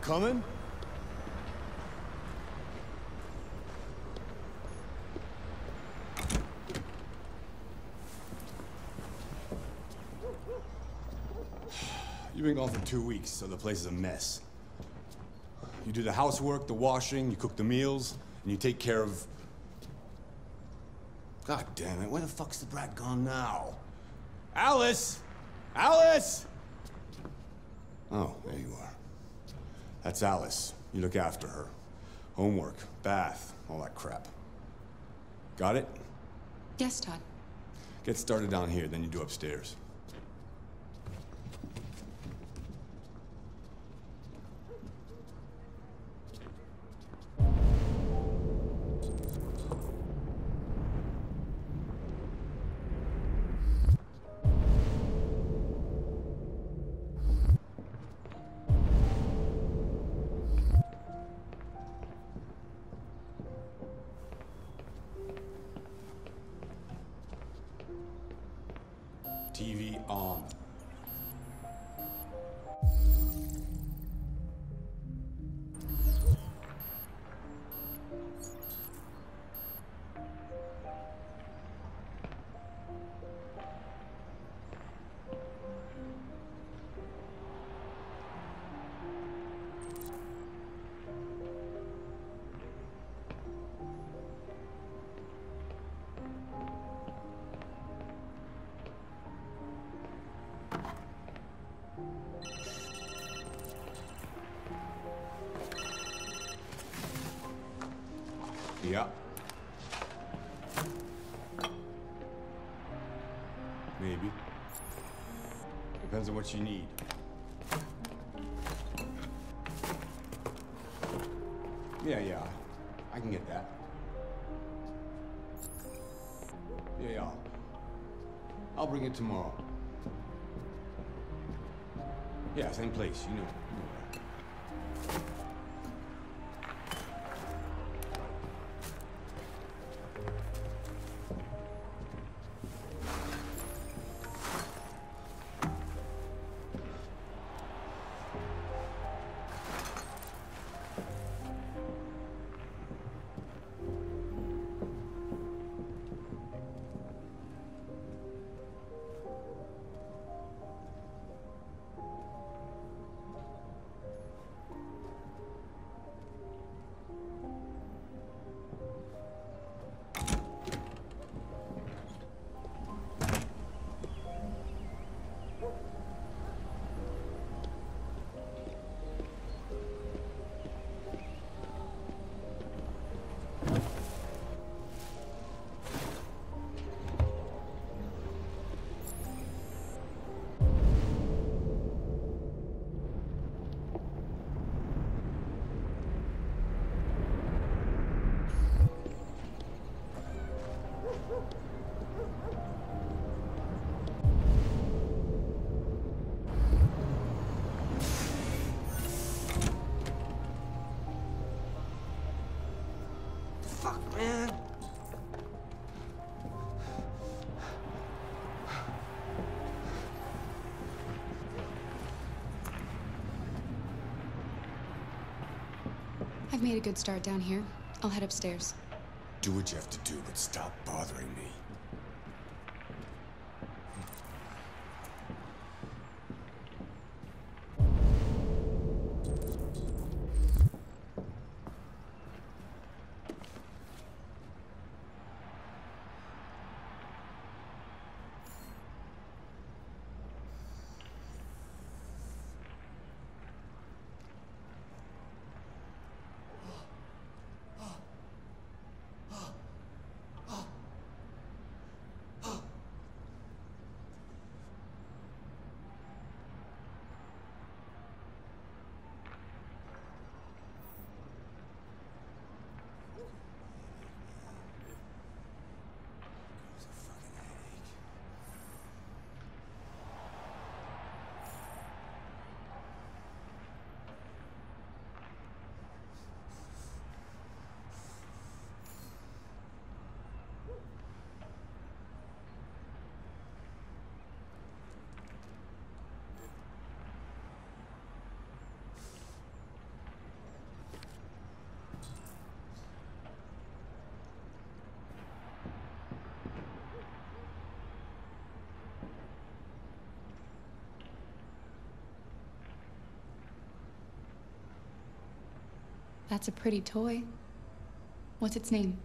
coming? You've been gone for 2 weeks, so the place is a mess. You do the housework, the washing, you cook the meals, and you take care of... God damn it, where the fuck's the brat gone now? Alice! Alice! Oh, there you are. That's Alice. You look after her. Homework, bath, all that crap. Got it? Yes, Todd. Get started down here, then you do upstairs. TV on. Yeah. Maybe. Depends on what you need. Yeah. I can get that. Yeah. I'll bring it tomorrow. Yeah, same place, you know. Man. I've made a good start down here. I'll head upstairs. Do what you have to do, but stop bothering me. That's a pretty toy. What's its name?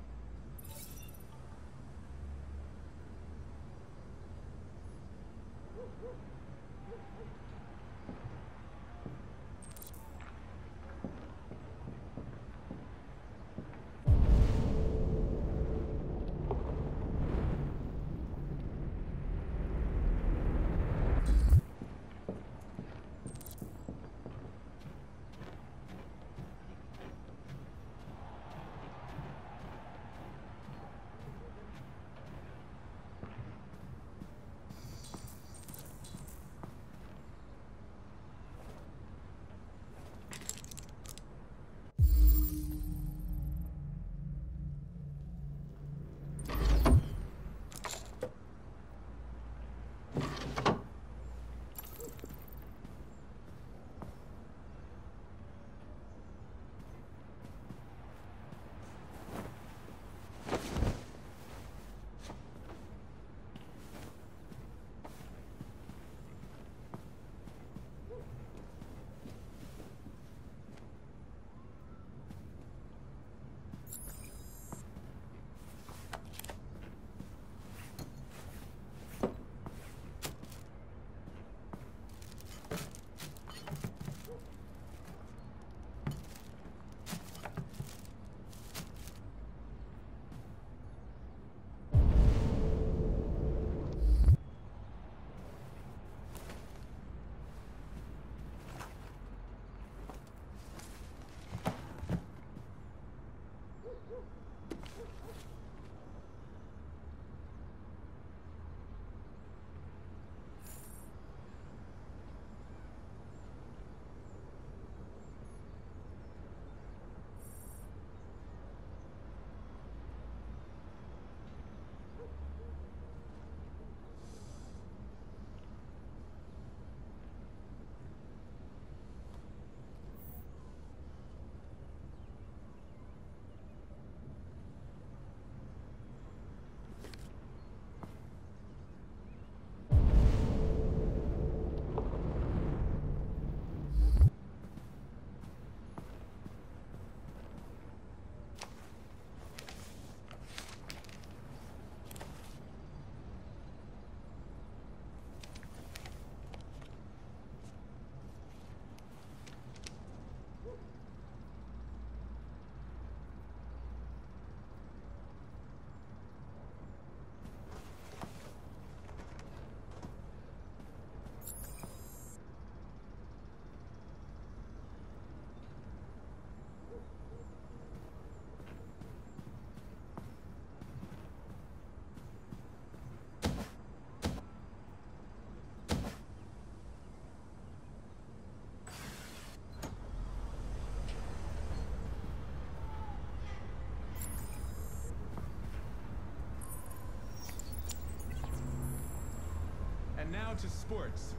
And now to sports.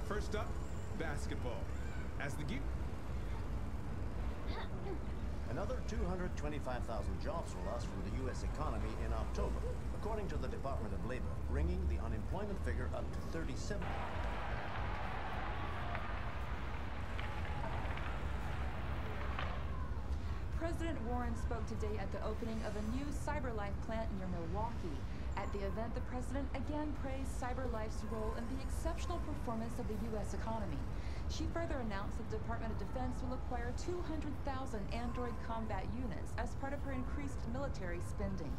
First up, basketball. As the geek... Another 225,000 jobs were lost from the U.S. economy in October, according to the Department of Labor, bringing the unemployment figure up to 37. President Warren spoke today at the opening of a new CyberLife plant near Milwaukee. At the event, the president again praised CyberLife's role in the exceptional performance of the U.S. economy. She further announced that the Department of Defense will acquire 200,000 Android combat units as part of her increased military spending.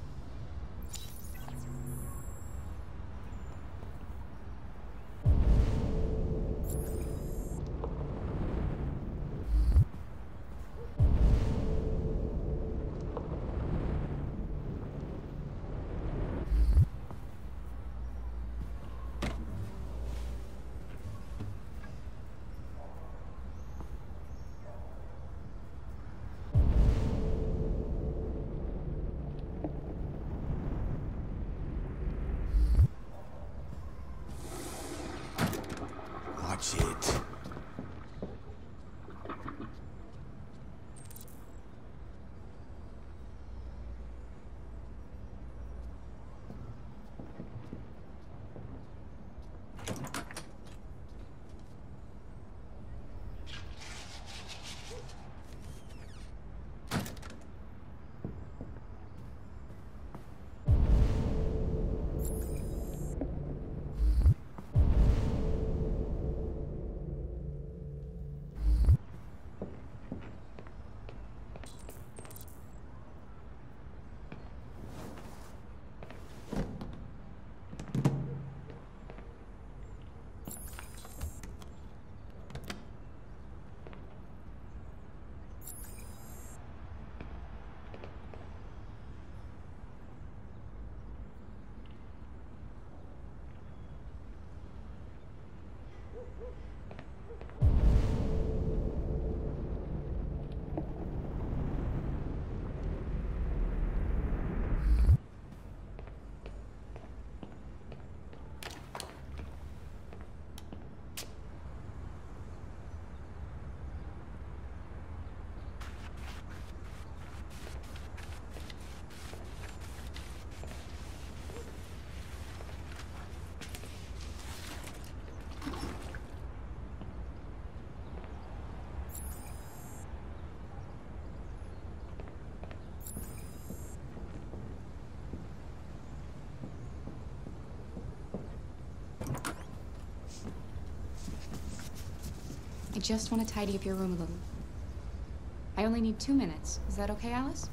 just want to tidy up your room a little. I only need 2 minutes. Is that okay, Alice?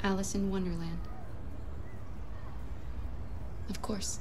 Alice in Wonderland. Of course.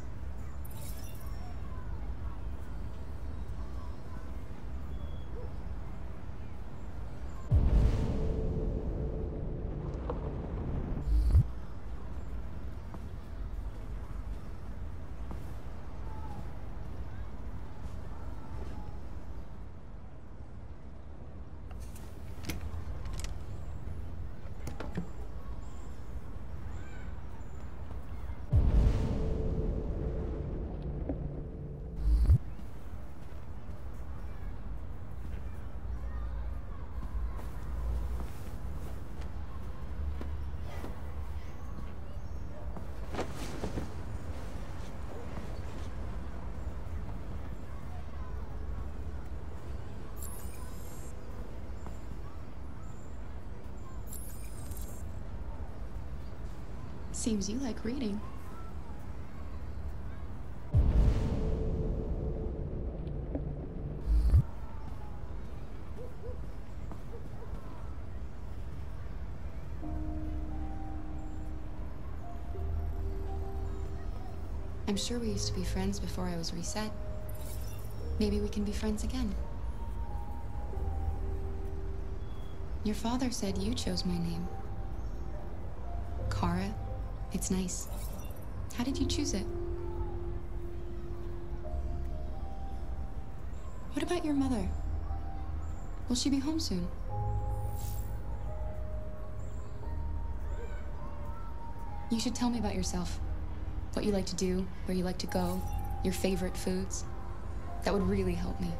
Seems you like reading. I'm sure we used to be friends before I was reset. Maybe we can be friends again. Your father said you chose my name. Kara. It's nice. How did you choose it? What about your mother? Will she be home soon? You should tell me about yourself. What you like to do, where you like to go, your favorite foods. That would really help me.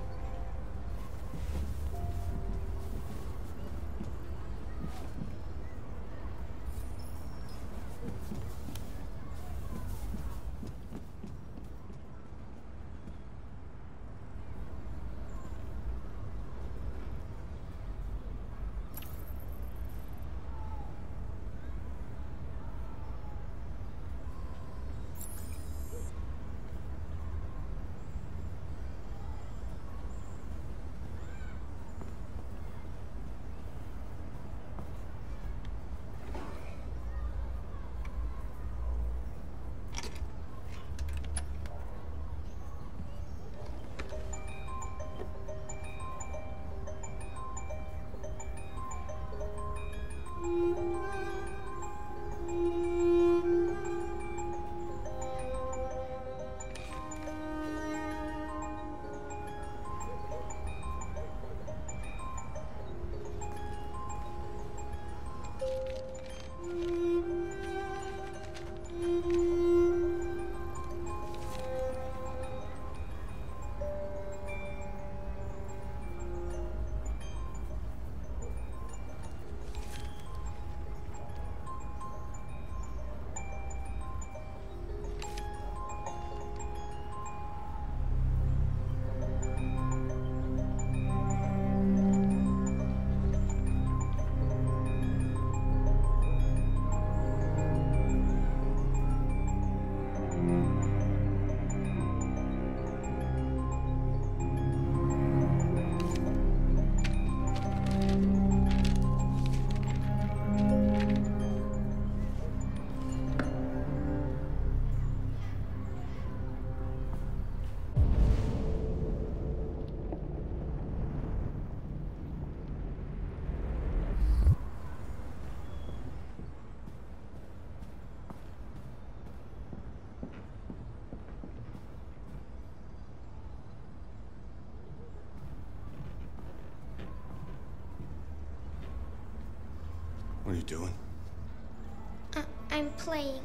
What are you doing? I'm playing.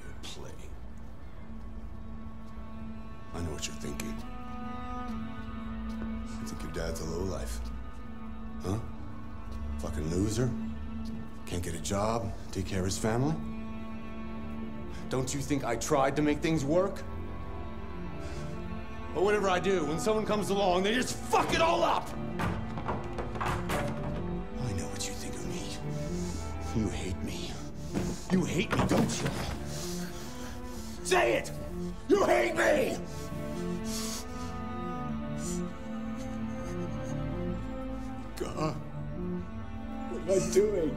You're playing. I know what you're thinking. You think your dad's a lowlife? Huh? Fucking loser? Can't get a job, take care of his family? Don't you think I tried to make things work? But whatever I do, when someone comes along, they just fuck it all up! I know what you think of me. You hate me. You hate me, don't you? Say it! You hate me! God, what am I doing?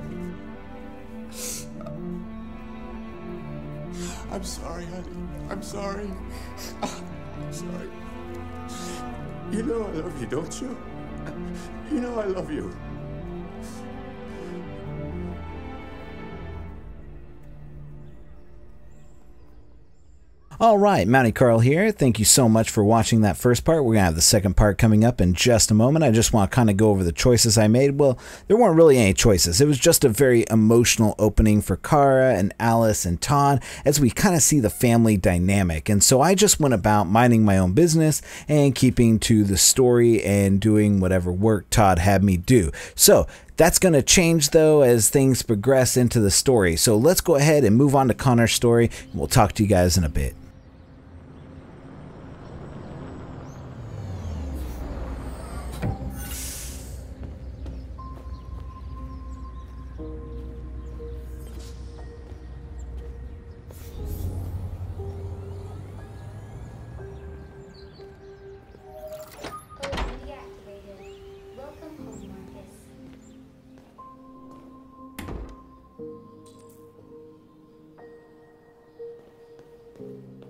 I'm sorry, honey. I'm sorry. I'm sorry. You know I love you, don't you? You know I love you. All right, Mountie Carl here. Thank you so much for watching that first part. We're going to have the second part coming up in just a moment. I just want to kind of go over the choices I made. Well, there weren't really any choices. It was just a very emotional opening for Kara and Alice and Todd as we kind of see the family dynamic. And so I just went about minding my own business and keeping to the story and doing whatever work Todd had me do. So that's going to change, though, as things progress into the story. So let's go ahead and move on to Connor's story, and we'll talk to you guys in a bit. Deactivated. Welcome home, Marcus.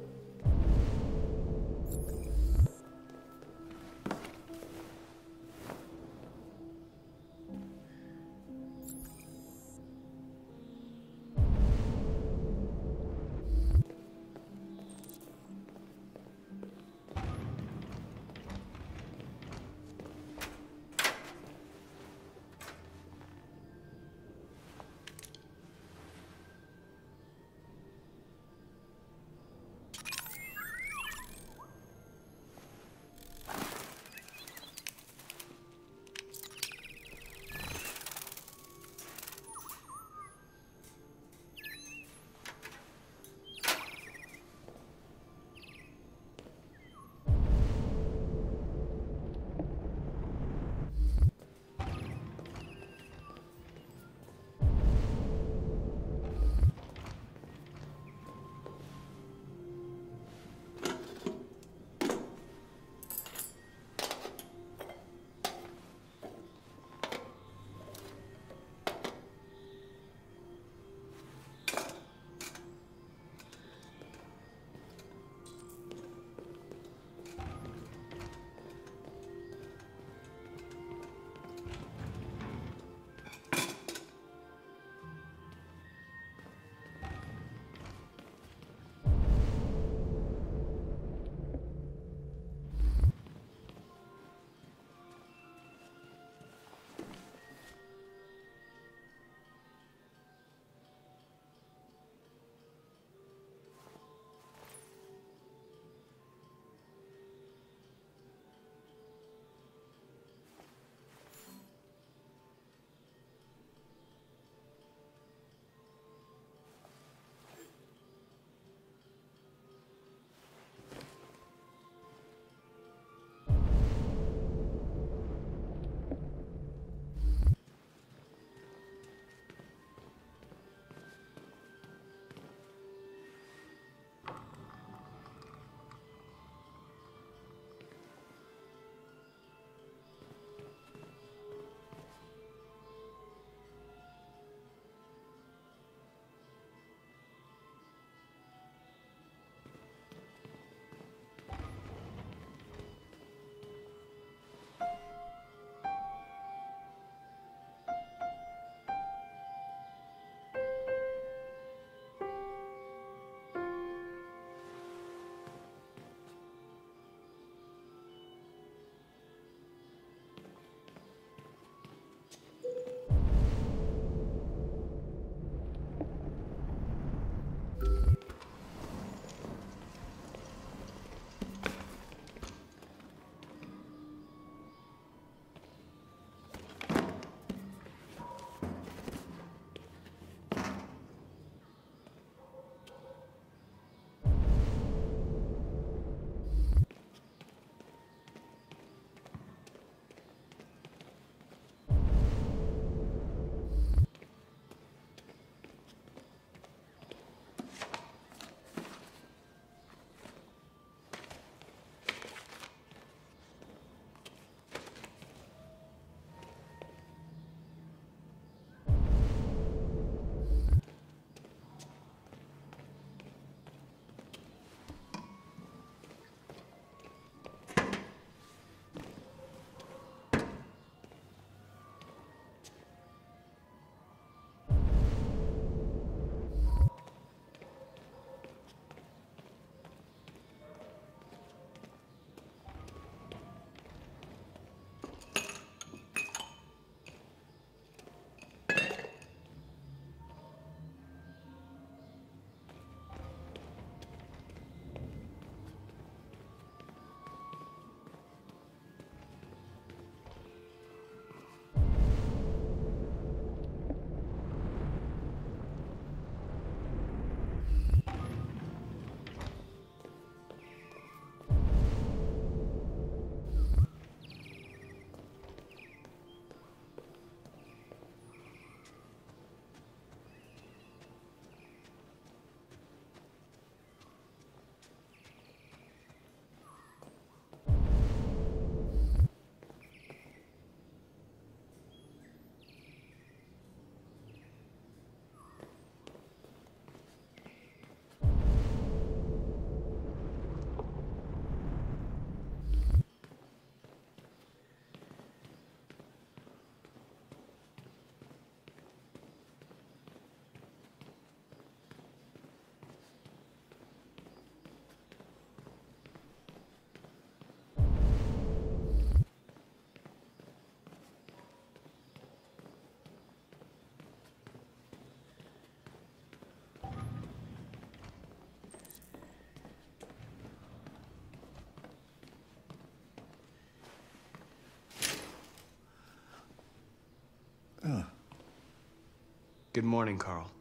Good morning, Carl.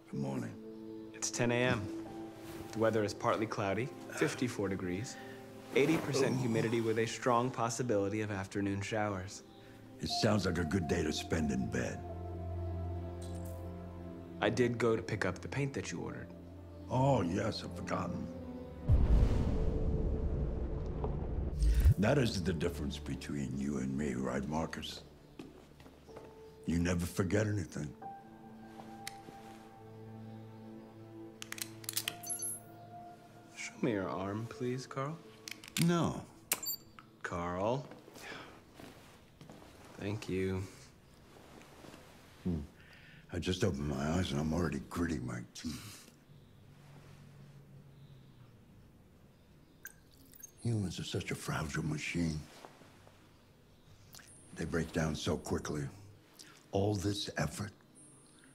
Good morning. It's 10 a.m. The weather is partly cloudy, 54 degrees, 80% humidity with a strong possibility of afternoon showers. It sounds like a good day to spend in bed. I did go to pick up the paint that you ordered. Oh, yes, I've forgotten. That is the difference between you and me, right, Markus? You never forget anything. Show me your arm, please, Carl. No. Carl. Thank you. I just opened my eyes and I'm already gritting my teeth. Humans are such a fragile machine. They break down so quickly. All this effort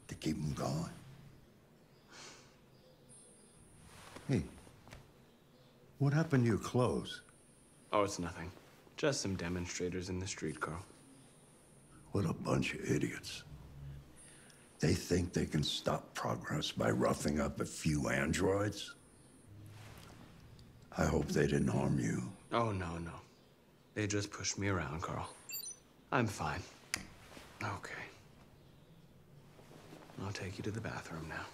to keep them going. Hey, what happened to your clothes? Oh, it's nothing. Just some demonstrators in the street, Carl. What a bunch of idiots. They think they can stop progress by roughing up a few androids? I hope they didn't harm you. Oh, no, no. They just pushed me around, Carl. I'm fine. Okay. I'll take you to the bathroom now.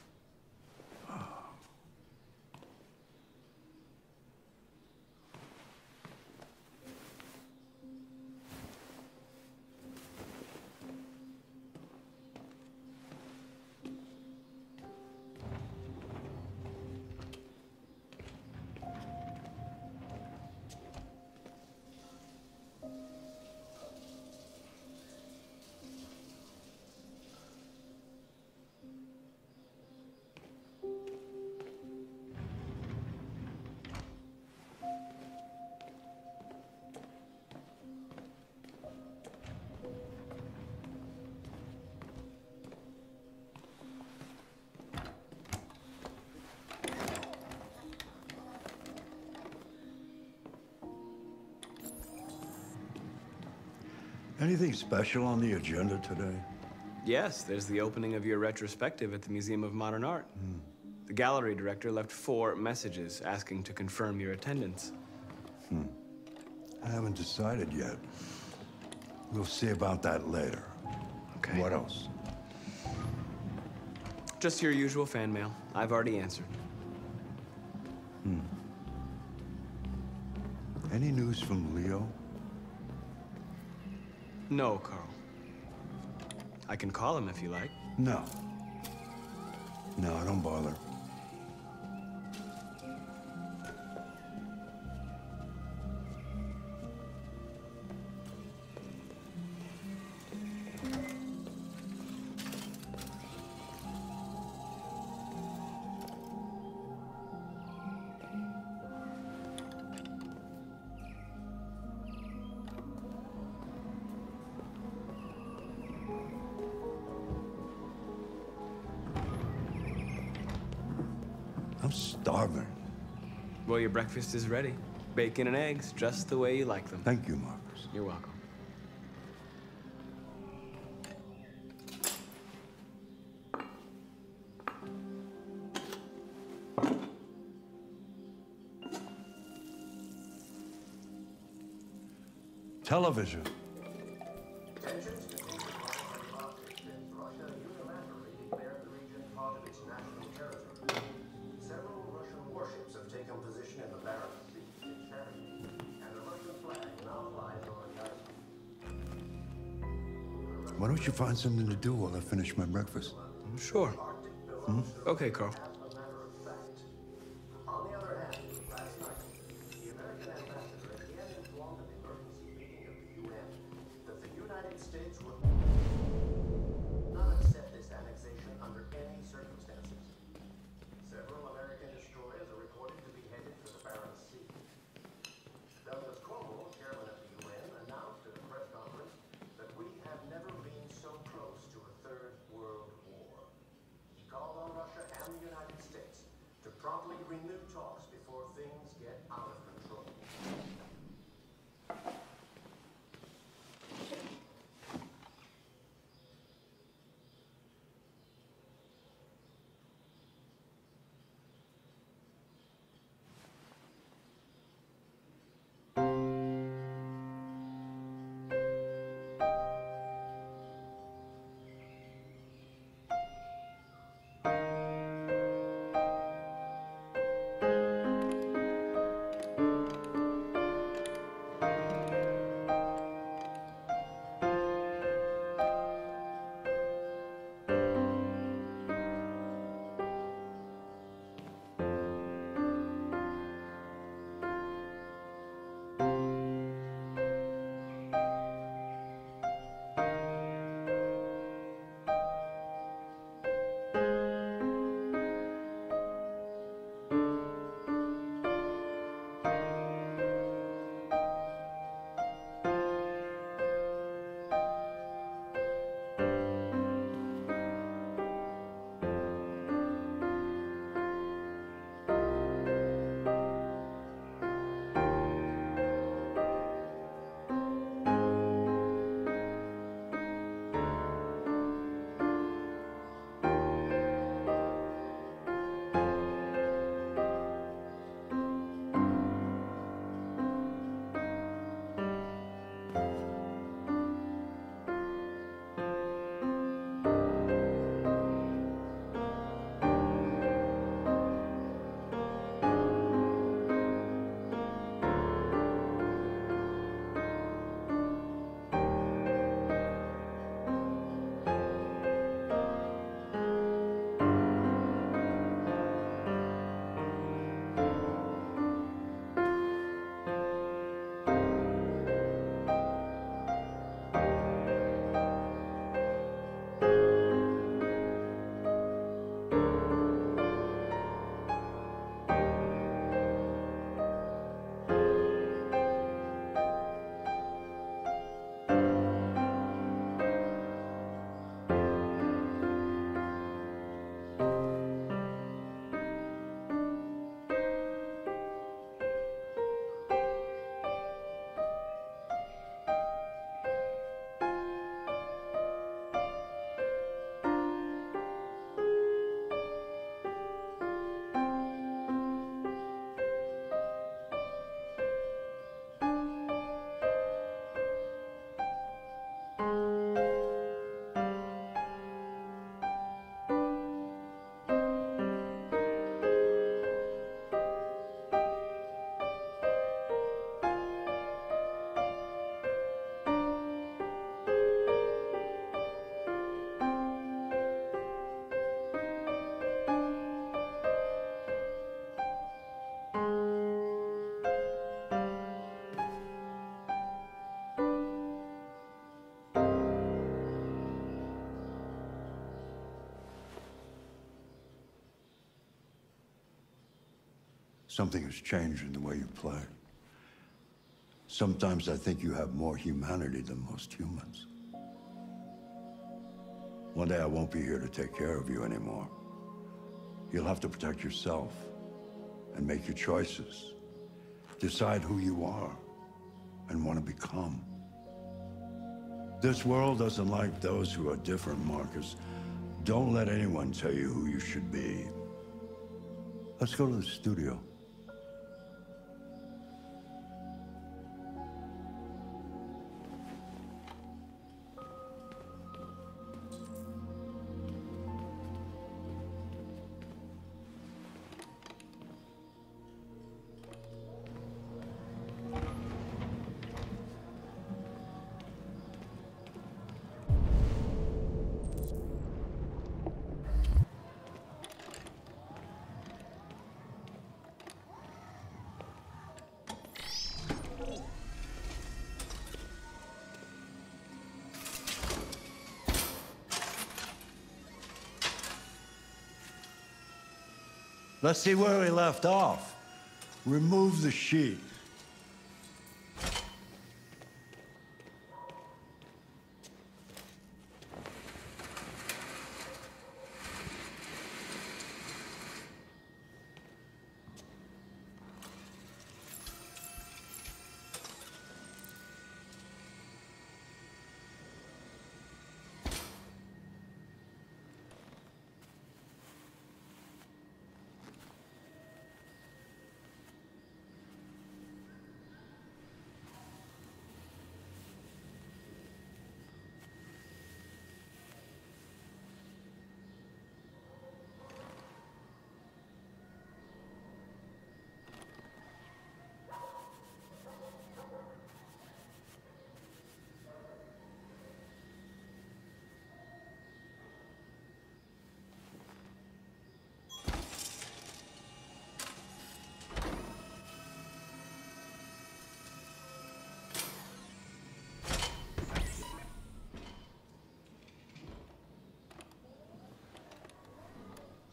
Anything special on the agenda today? Yes, there's the opening of your retrospective at the Museum of Modern Art. The gallery director left 4 messages asking to confirm your attendance. I haven't decided yet. We'll see about that later. Okay. What else? Just your usual fan mail. I've already answered. Any news from Leo? No, Carl. I can call him if you like. No. No, don't bother. I'm starving. Well, your breakfast is ready. Bacon and eggs, just the way you like them. Thank you, Markus. You're welcome. Television. Why don't you find something to do while I finish my breakfast? Sure. Okay, Carl. On the other hand, last night, the American ambassador again informed an emergency meeting of the UN that the United States would not accept this annexation under any circumstances. Several American destroyers are reported to be headed for the Barents Sea. Douglas Cromwell, chairman of the UN, announced at a press conference that we have never been so close to a third world war. He called on Russia and the United States to promptly renew talks before things get out of control. Something has changed in the way you play. Sometimes I think you have more humanity than most humans. One day I won't be here to take care of you anymore. You'll have to protect yourself and make your choices. Decide who you are and want to become. This world doesn't like those who are different, Markus. Don't let anyone tell you who you should be. Let's go to the studio. Let's see where we left off. Remove the sheet.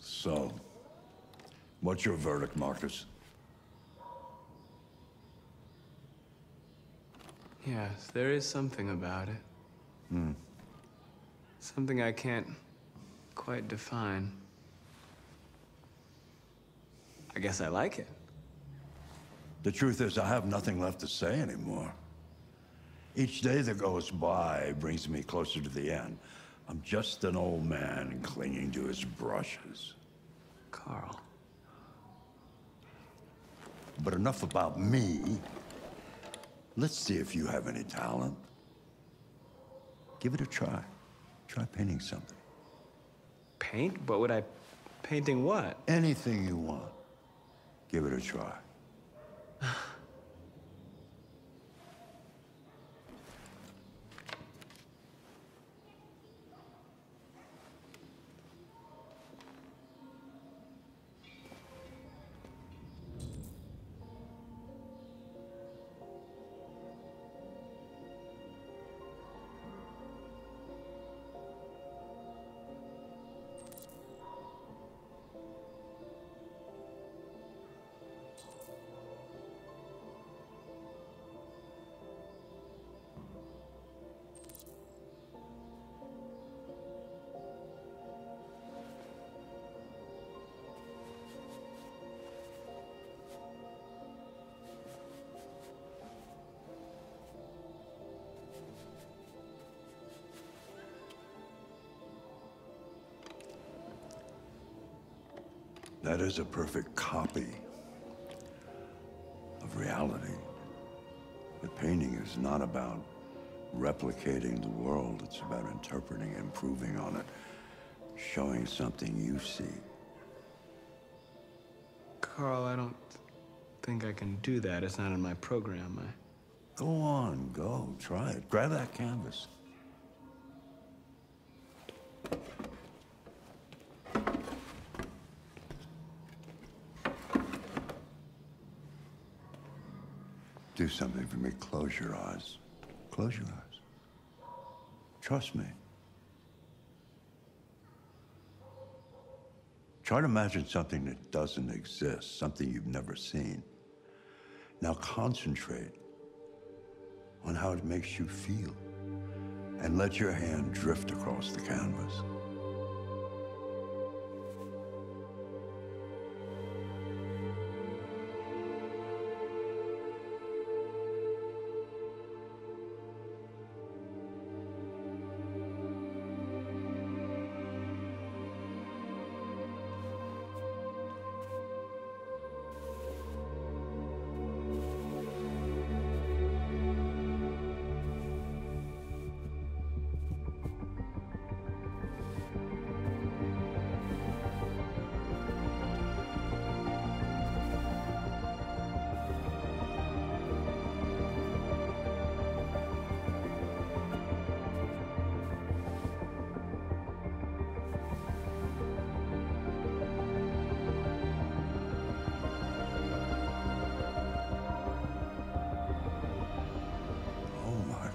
So, what's your verdict, Markus? Yes, there is something about it. Something I can't quite define. I guess I like it. The truth is, I have nothing left to say anymore. Each day that goes by brings me closer to the end. I'm just an old man clinging to his brushes. Carl. But enough about me. Let's see if you have any talent. Give it a try. Try painting something. Paint? What would I... Painting what? Anything you want. Give it a try. That is a perfect copy of reality. But painting is not about replicating the world. It's about interpreting, improving on it, showing something you see. Carl, I don't think I can do that. It's not in my program. Go on, go. Try it. Grab that canvas. Do something for me. Close your eyes. Close your eyes. Trust me. Try to imagine something that doesn't exist, something you've never seen. Now concentrate on how it makes you feel, and let your hand drift across the canvas.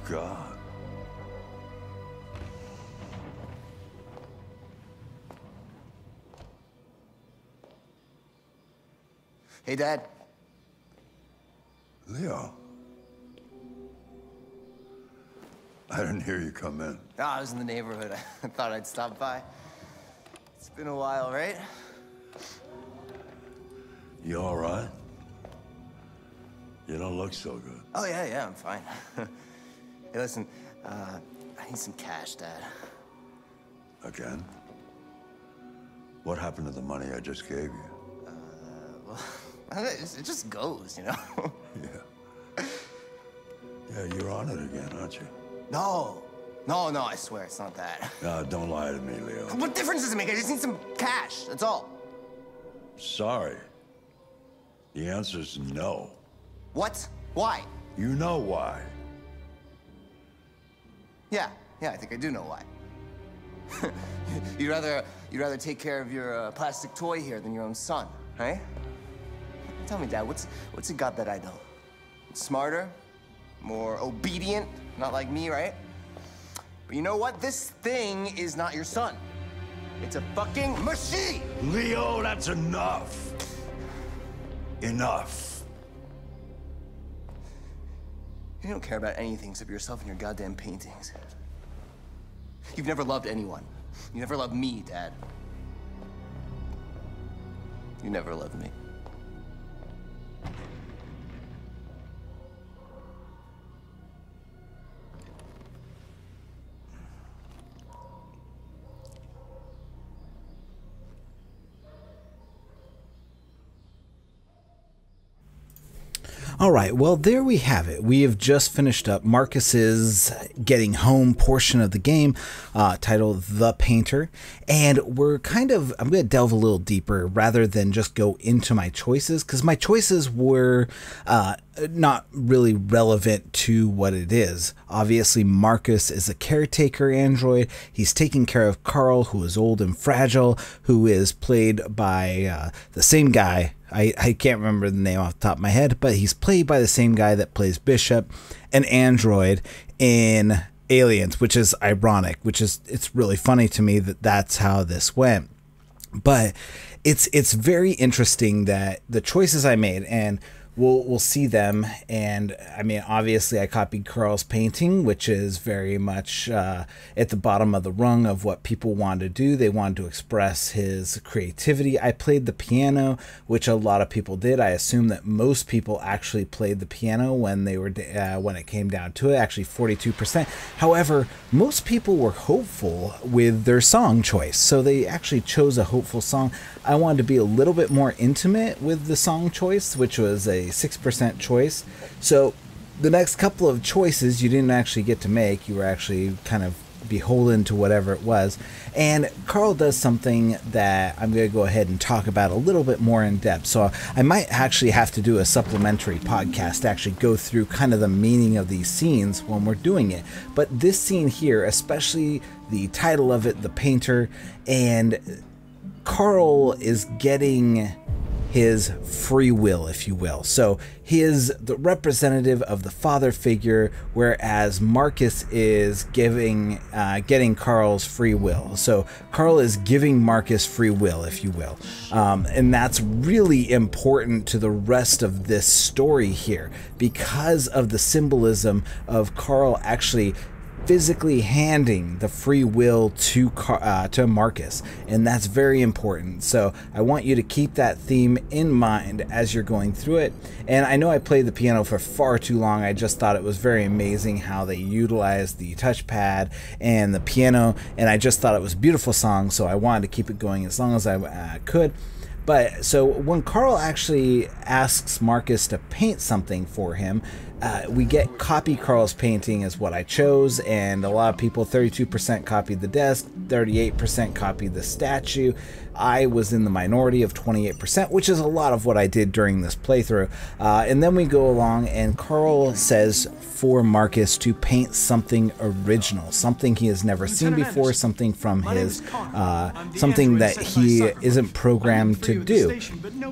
God. Hey, Dad. Leo. I didn't hear you come in. Oh, I was in the neighborhood. I thought I'd stop by. It's been a while, right? You all right? You don't look so good. Oh, yeah, I'm fine. Hey, listen, I need some cash, Dad. Again? What happened to the money I just gave you? Well, it just goes, you know? Yeah, you're on it again, aren't you? No, I swear it's not that. No, don't lie to me, Leo. What difference does it make? I just need some cash, that's all. Sorry. The answer's no. What? Why? You know why. Yeah, I think I do know why. You'd rather take care of your plastic toy here than your own son, right? Tell me, Dad, what's it got that I don't? Smarter, more obedient, not like me, right? But you know what? This thing is not your son. It's a fucking machine! Leo, that's enough. Enough. You don't care about anything except yourself and your goddamn paintings. You've never loved anyone. You never loved me, Dad. You never loved me. All right, well, there we have it. We have just finished up Markus's getting home portion of the game, titled The Painter, and I'm going to delve a little deeper rather than just go into my choices, because my choices were not really relevant to what it is. Obviously, Markus is a caretaker android. He's taking care of Carl, who is old and fragile, who is played by the same guy. I can't remember the name off the top of my head, but he's played by the same guy that plays Bishop, an android in Aliens, which is ironic, it's really funny to me that that's how this went. But it's very interesting that the choices I made, and we'll see them. And I mean, obviously I copied Carl's painting, which is very much at the bottom of the rung of what people wanted to do. They wanted to express his creativity. I played the piano, which a lot of people did. I assume that most people actually played the piano when they were when it came down to it, actually 42%. However, most people were hopeful with their song choice, so they actually chose a hopeful song. I wanted to be a little bit more intimate with the song choice, which was a 6% choice. So the next couple of choices you didn't actually get to make. You were actually kind of beholden to whatever it was. And Carl does something that I'm going to go ahead and talk about a little bit more in depth. So I might actually have to do a supplementary podcast to actually go through kind of the meaning of these scenes when we're doing it. But this scene here, especially the title of it, The Painter, and Carl is getting his free will, if you will. So he is the representative of the father figure, whereas Markus is getting Carl's free will. So Carl is giving Markus free will, if you will. And that's really important to the rest of this story here, because of the symbolism of Carl actually physically handing the free will to Markus, and that's very important. So I want you to keep that theme in mind as you're going through it. And I know I played the piano for far too long. I just thought it was very amazing how they utilized the touchpad and the piano, and I just thought it was a beautiful song, so I wanted to keep it going as long as I could. But so when Carl actually asks Markus to paint something for him, we get copy Carl's painting is what I chose, and a lot of people, 32% copied the desk, 38% copied the statue. I was in the minority of 28%, which is a lot of what I did during this playthrough. And then we go along, and Carl says for Markus to paint something original, something he has never seen before, something from his, something that he isn't programmed to do.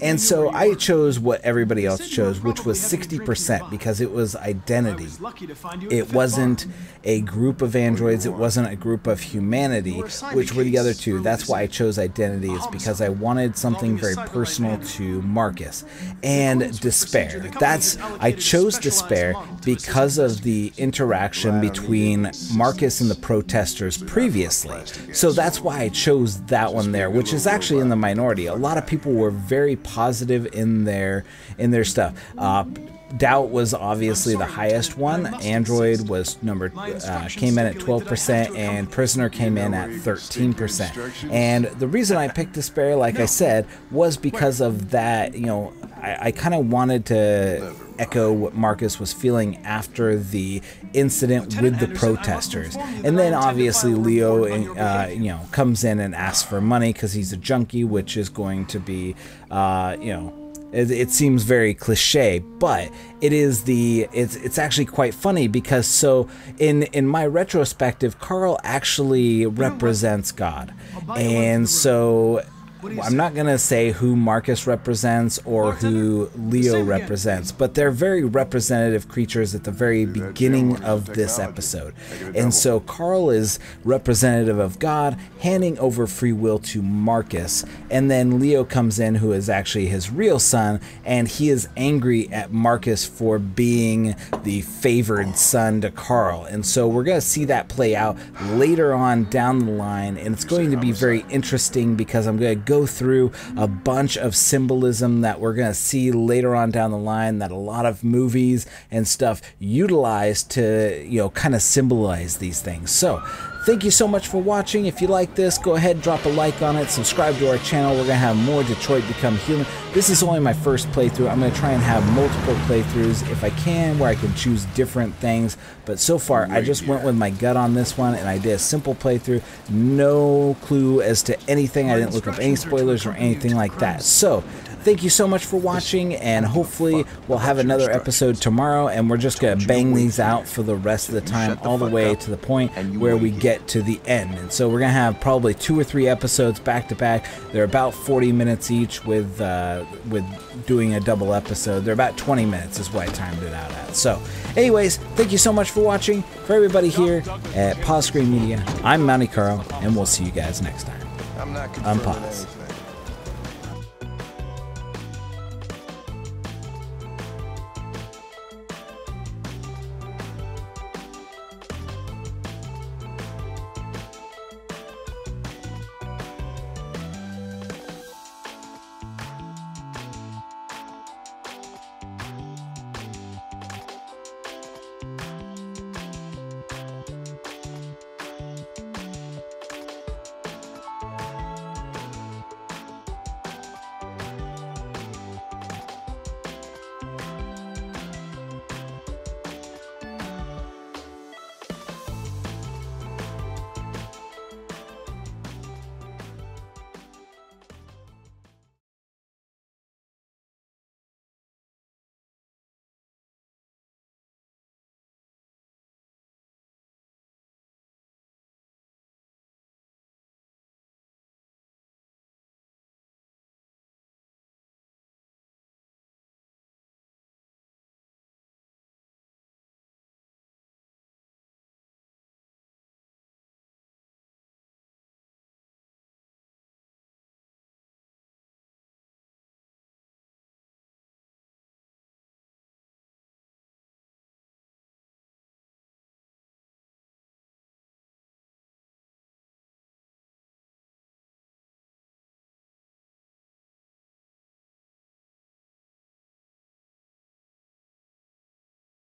And so I chose what everybody else chose, which was 60%, because it was identity. It wasn't a group of androids, it wasn't a group of humanity, which were the other two. That's why I chose identity, is because I wanted something very personal to Markus. And despair. I chose despair because of the interaction between Markus and the protesters previously. So that's why I chose that one there, which is actually in the minority. A lot of people were very positive in their stuff. Doubt was obviously the highest one. Android was came in at 12%, and Prisoner came in at 13%. And the reason I picked Despair, like I said, was because of that. You know, I kind of wanted to echo what Markus was feeling after the incident with the protesters. And then obviously Leo, you know, comes in and asks for money because he's a junkie, which is going to be, you know, it seems very cliche, but it is it's actually quite funny, because so in my retrospective, Carl actually represents God. And so I'm not going to say who Markus represents or who Leo represents, but they're very representative creatures at the very beginning of this episode. And so Carl is representative of God, handing over free will to Markus, and then Leo comes in, who is actually his real son, and he is angry at Markus for being the favored son to Carl. And so we're going to see that play out later on down the line, and it's going to be very interesting, because I'm going to go through a bunch of symbolism that we're going to see later on down the line that a lot of movies and stuff utilize to, you know, kind of symbolize these things. So thank you so much for watching. If you like this, go ahead, drop a like on it, subscribe to our channel. We're going to have more Detroit Become Human. This is only my first playthrough. I'm going to try and have multiple playthroughs if I can, where I can choose different things. But so far, I just went with my gut on this one, and I did a simple playthrough. No clue as to anything. I didn't look up any spoilers or anything like that. So thank you so much for watching, and hopefully we'll have another episode tomorrow, and we're just going to bang these out for the rest of the time, all the way to the point where we get to the end. And so we're going to have probably 2 or 3 episodes back to back. They're about 40 minutes each with doing a double episode. They're about 20 minutes is what I timed it out at. So anyways, thank you so much for watching. For everybody here at Pause Screen Media, I'm Mounty Carl, and we'll see you guys next time. Unpause.